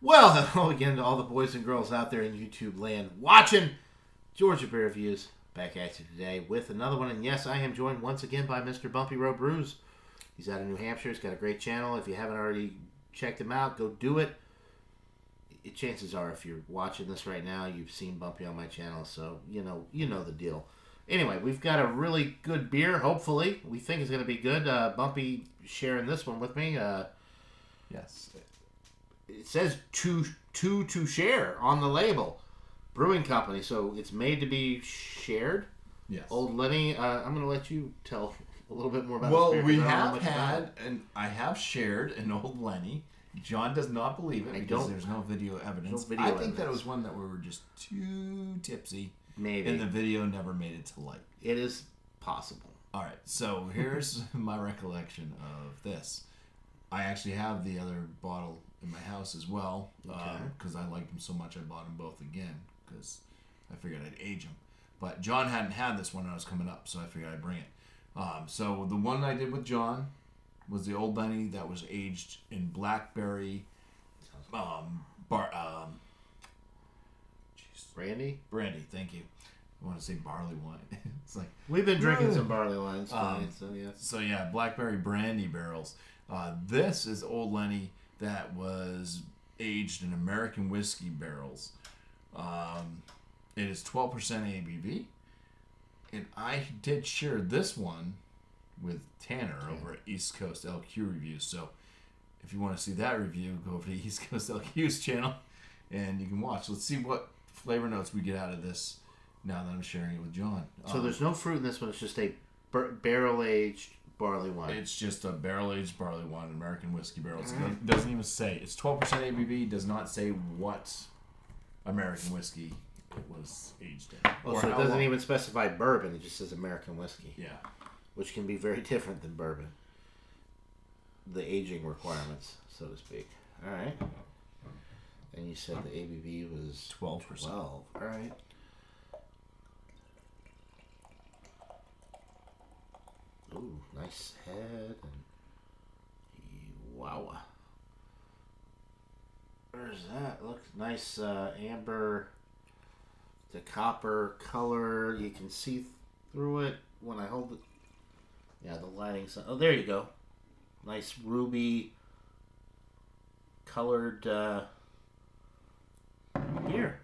Well, hello again to all the boys and girls out there in YouTube land watching Georgia Beer Reviews. Back at you today with another one. And yes, I am joined once again by Mr. Bumpy Road Brews. He's out of New Hampshire. He's got a great channel. If you haven't already checked him out, go do it. Chances are, if you're watching this right now, you've seen Bumpy on my channel, so you know the deal. Anyway, we've got a really good beer. Hopefully, we think it's going to be good. Bumpy sharing this one with me. Yes. It says to share on the label. Brewing Company, so it's made to be shared. Yes. Old Lenny, I'm going to let you tell a little bit more about well, this beer. we have had, and I have shared an Old Lenny. John does not believe it because there's no video evidence. I think that it was one that we were just too tipsy. Maybe. And the video never made it to light. It is possible. All right, so here's my recollection of this. I actually have the other bottle in my house as well because I liked them so much I bought them both again because I figured I'd age them. But John hadn't had this one when I was coming up, so I figured I'd bring it. So the one I did with John was the Old Lenny that was aged in blackberry, brandy. Thank you. I want to say barley wine. It's like we've been drinking some barley wines tonight, so yeah, blackberry brandy barrels. This is Old Lenny that was aged in American whiskey barrels. It is 12% ABV, and I did share this one with Tanner over at East Coast LQ Reviews. So if you want to see that review, go over to East Coast LQ's channel and you can watch. Let's see what flavor notes we get out of this now that I'm sharing it with John. So there's no fruit in this one. It's just a barrel-aged barley wine. It's just a barrel-aged barley wine, American whiskey barrels. It doesn't even say. It's 12% ABV. Does not say what American whiskey it was aged in. Oh, so it doesn't even specify bourbon. It just says American whiskey. Yeah. Which can be very different than bourbon. The aging requirements, so to speak. All right. And you said the ABV was 12%. 12. All right. Ooh, nice head. And wow. Where's that? Looks nice amber to copper color. You can see through it when I hold it. Yeah, the lighting. Oh, there you go. Nice ruby colored beer.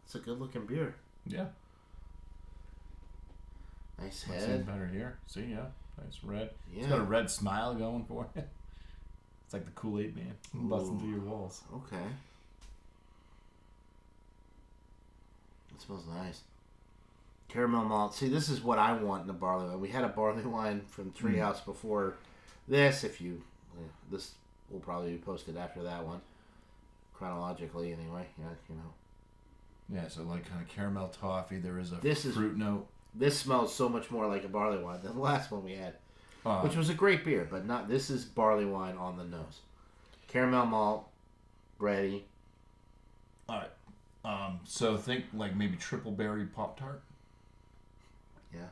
It's a good looking beer. Yeah. Nice Let's head. see better here. See, yeah. Nice red. Yeah. It's got a red smile going for it. It's like the Kool-Aid Man busting through your walls. Okay. It smells nice. Caramel malt. See, this is what I want in a barley wine. We had a barley wine from Treehouse before this. This will probably be posted after that one, chronologically anyway. Yeah, you know. Yeah, so like kind of caramel toffee. There is a fruit note. This smells so much more like a barley wine than the last one we had, which was a great beer, but not. This is barley wine on the nose. Caramel malt, bready. All right. So think like maybe triple berry Pop-Tart. Yeah.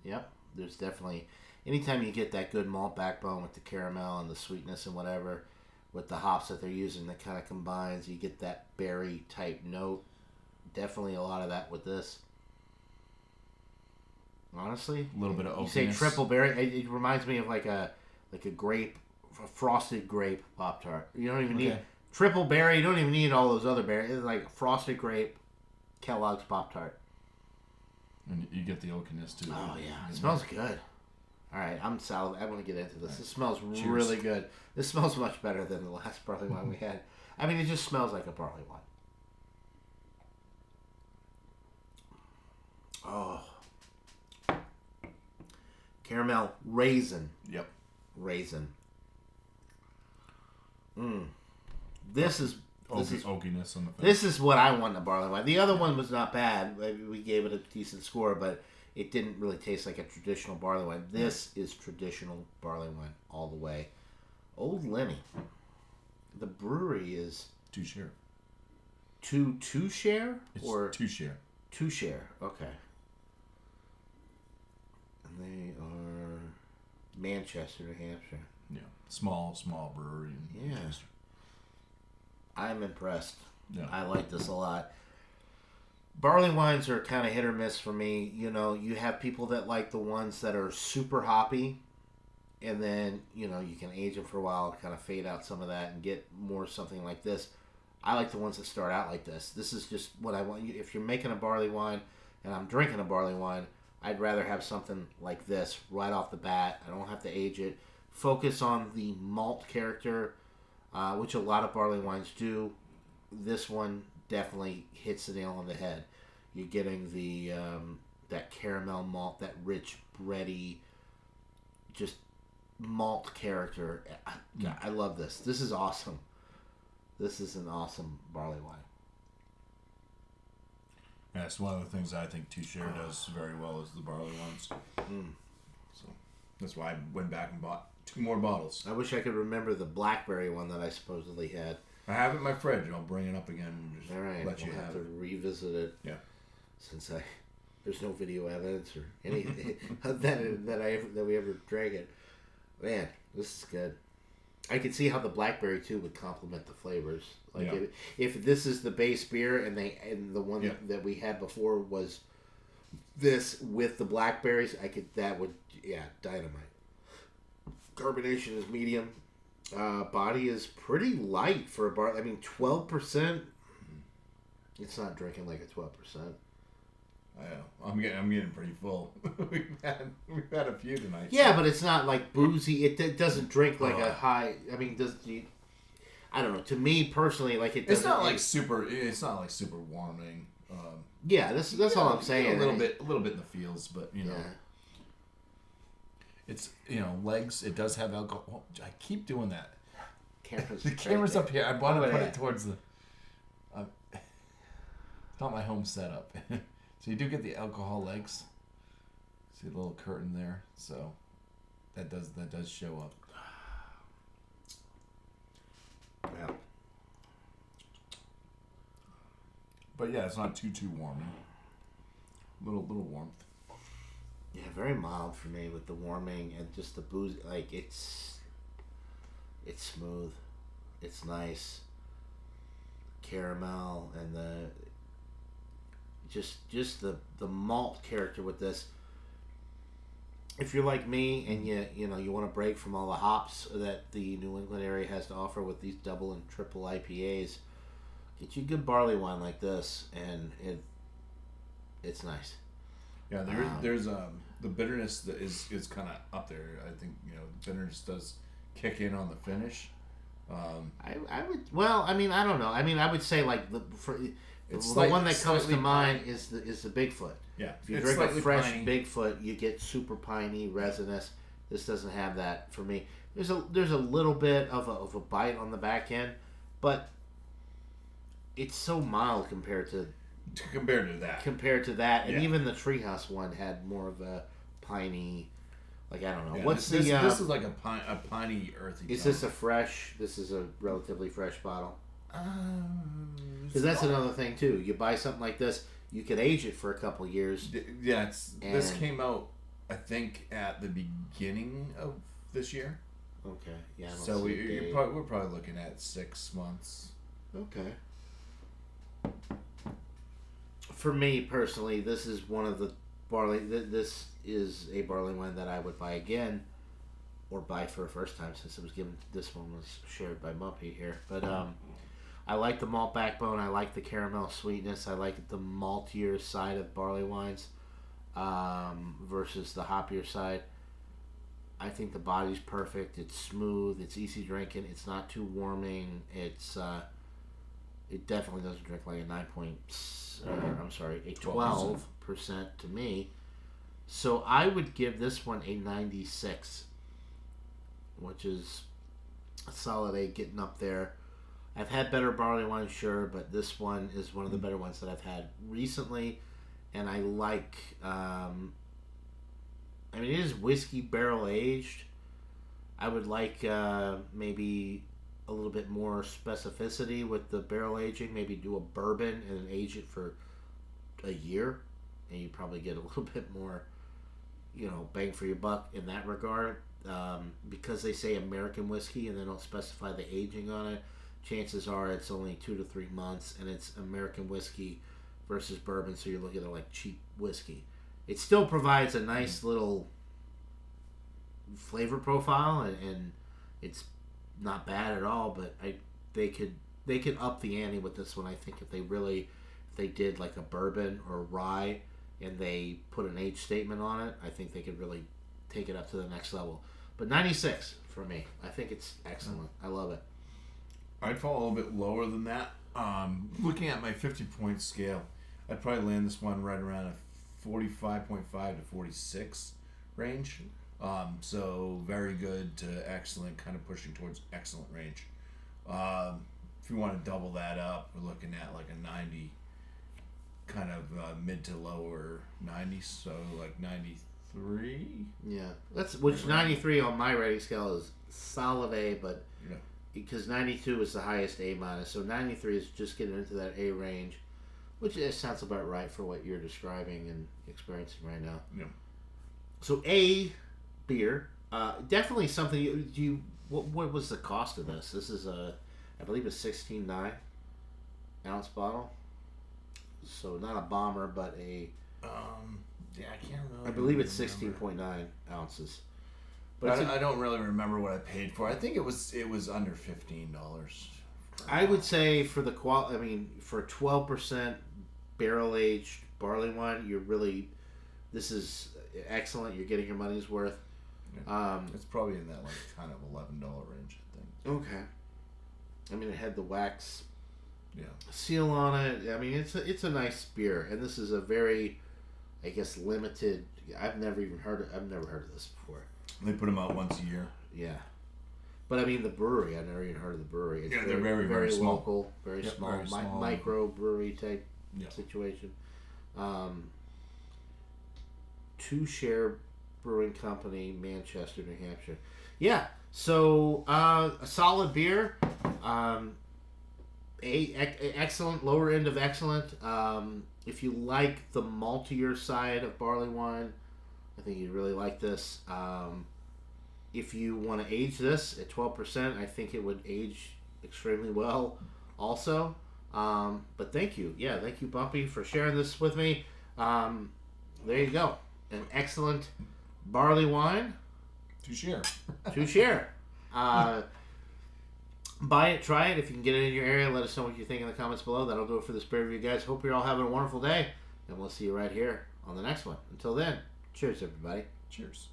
Yep. There's definitely, anytime you get that good malt backbone with the caramel and the sweetness and whatever, with the hops that they're using, that kind of combines, you get that berry type note. Definitely a lot of that with this. Honestly, a little bit of oakiness. You say triple berry, it reminds me of like a grape, a frosted grape Pop-Tart. You don't even need triple berry. You don't even need all those other berries. It's like frosted grape Kellogg's Pop-Tart. And you get the oakiness too. Oh yeah, it smells good. All right, I'm salad. I want to get into this. It smells really good. This smells much better than the last barley wine we had. I mean, it just smells like a barley wine. Oh. Caramel raisin. Yep. Raisin. This is oakiness on the face. This is what I want in a barley wine. The other one was not bad. We gave it a decent score, but it didn't really taste like a traditional barley wine. This is traditional barley wine all the way. Old Lenny. The brewery is To Share. To Share? It's or To Share. To Share. Okay. And they are Manchester, New Hampshire. Yeah. Small brewery in Manchester. I'm impressed. Yeah. I like this a lot. Barley wines are kind of hit or miss for me. You know, you have people that like the ones that are super hoppy, and then, you know, you can age them for a while, kind of fade out some of that and get more something like this. I like the ones that start out like this. This is just what I want. If you're making a barley wine and I'm drinking a barley wine, I'd rather have something like this right off the bat. I don't have to age it. Focus on the malt character, which a lot of barley wines do. This one definitely hits the nail on the head. You're getting the that caramel malt, that rich, bready, just malt character. I love this. This is awesome. This is an awesome barley wine. Yeah, it's one of the things I think To Share does very well is the barley wines. So that's why I went back and bought 2 more bottles. I wish I could remember the blackberry one that I supposedly had. I have it in my fridge. I'll bring it up again and just All right, let you we'll have to it. revisit it. Yeah. Since there's no video evidence or anything that we ever drank it. Man, this is good. I could see how the blackberry too would complement the flavors. Like if this is the base beer and the one that we had before was this with the blackberries, dynamite. Carbonation is medium. Body is pretty light for a bar. I mean, 12%. It's not drinking like a 12%. I know. I'm getting pretty full. we've had a few tonight. Yeah, but it's not like boozy. It doesn't drink like a high. I mean, I don't know. To me personally, like it. It's not like super. It's not like super warming. Yeah, that's all I'm saying. A little bit in the feels, but you know. Yeah. It's, legs. It does have alcohol. I keep doing that. The camera's up here. I want to put it towards the. It's not my home setup. So you do get the alcohol legs. See the little curtain there. So that does show up. Yeah. But yeah, it's not too warming. Little warmth. Yeah, very mild for me with the warming and just the booze. Like it's smooth, it's nice, caramel and the malt character with this. If you're like me and you want to break from all the hops that the New England area has to offer with these double and triple IPAs, get you a good barley wine like this, and it's nice. Yeah, there's the bitterness that is kind of up there. I think bitterness does kick in on the finish. I would. Well, I mean, I don't know. I mean, I would say like the one that comes to mind is the Bigfoot. Yeah, if you drink a fresh piney Bigfoot, you get super piney, resinous. This doesn't have that for me. There's a little bit of a bite on the back end, but it's so mild compared to that, and even the Treehouse one had more of a piney. Like, I don't know. Yeah, this is like a piney, earthy. Is this This is a relatively fresh bottle. Because that's another thing too. You buy something like this, you could age it for a couple years. Yeah, this came out, I think, at the beginning of this year. Okay. Yeah. So we're probably looking at 6 months. Okay. For me personally, this is one of the barley. This is a barley wine that I would buy again, or buy for a first time, since it was given. This one was shared by Muppy here, but I like the malt backbone. I like the caramel sweetness. I like the maltier side of barley wines versus the hoppier side. I think the body's perfect. It's smooth. It's easy drinking. It's not too warming. It definitely doesn't drink like a 12% to me. So I would give this one a 96, which is a solid 8, getting up there. I've had better barley wines, sure, but this one is one of the better ones that I've had recently, and I like. I mean, it is whiskey barrel aged. I would like maybe a little bit more specificity with the barrel aging. Maybe do a bourbon and age it for a year, and you probably get a little bit more, bang for your buck in that regard. Because they say American whiskey and they don't specify the aging on it, chances are it's only 2 to 3 months, and it's American whiskey versus bourbon, so you're looking at like cheap whiskey. It still provides a nice little flavor profile, and it's not bad at all. But they could up the ante with this one. I think if they did like a bourbon or rye, and they put an age statement on it, I think they could really take it up to the next level. But 96 for me. I think it's excellent. I love it. I'd fall a little bit lower than that. Looking at my 50-point scale, I'd probably land this one right around a 45.5 to 46 range. So very good to excellent, kind of pushing towards excellent range. If you want to double that up, we're looking at like a 90, kind of mid to lower 90s, so like 93. Yeah, which 93 on my rating scale is solid A, but because 92 is the highest A minus, so 93 is just getting into that A range, which sounds about right for what you're describing and experiencing right now. Yeah. So A beer, definitely something. What was the cost of this? This is I believe a 16.9 ounce bottle. So not a bomber, but a. Yeah, I can't really. I believe it's 16.9 ounces. But I don't really remember what I paid for. I think it was under $15. I would say for the for 12% barrel aged barley wine, this is excellent. You're getting your money's worth. Yeah. It's probably in that like kind of $11 range, I think. Okay. I mean, it had the wax Yeah. seal on it. I mean, it's a nice beer, and this is a very, I guess, limited. I've never heard of this before. They put them out once a year. Yeah, but I mean the brewery. I never even heard of the brewery. It's they're very small. Local, very small, very small. Micro brewery type situation. To Share Brewing Company, Manchester, New Hampshire. Yeah, so a solid beer. Excellent, lower end of excellent. If you like the maltier side of barley wine, I think you'd really like this. If you want to age this at 12%, I think it would age extremely well also. But thank you. Yeah, thank you, Bumpy, for sharing this with me. There you go. An excellent barley wine. To share. To share. Buy it, try it. If you can get it in your area, let us know what you think in the comments below. That'll do it for this beer review, guys. Hope you're all having a wonderful day, and we'll see you right here on the next one. Until then, cheers, everybody. Cheers.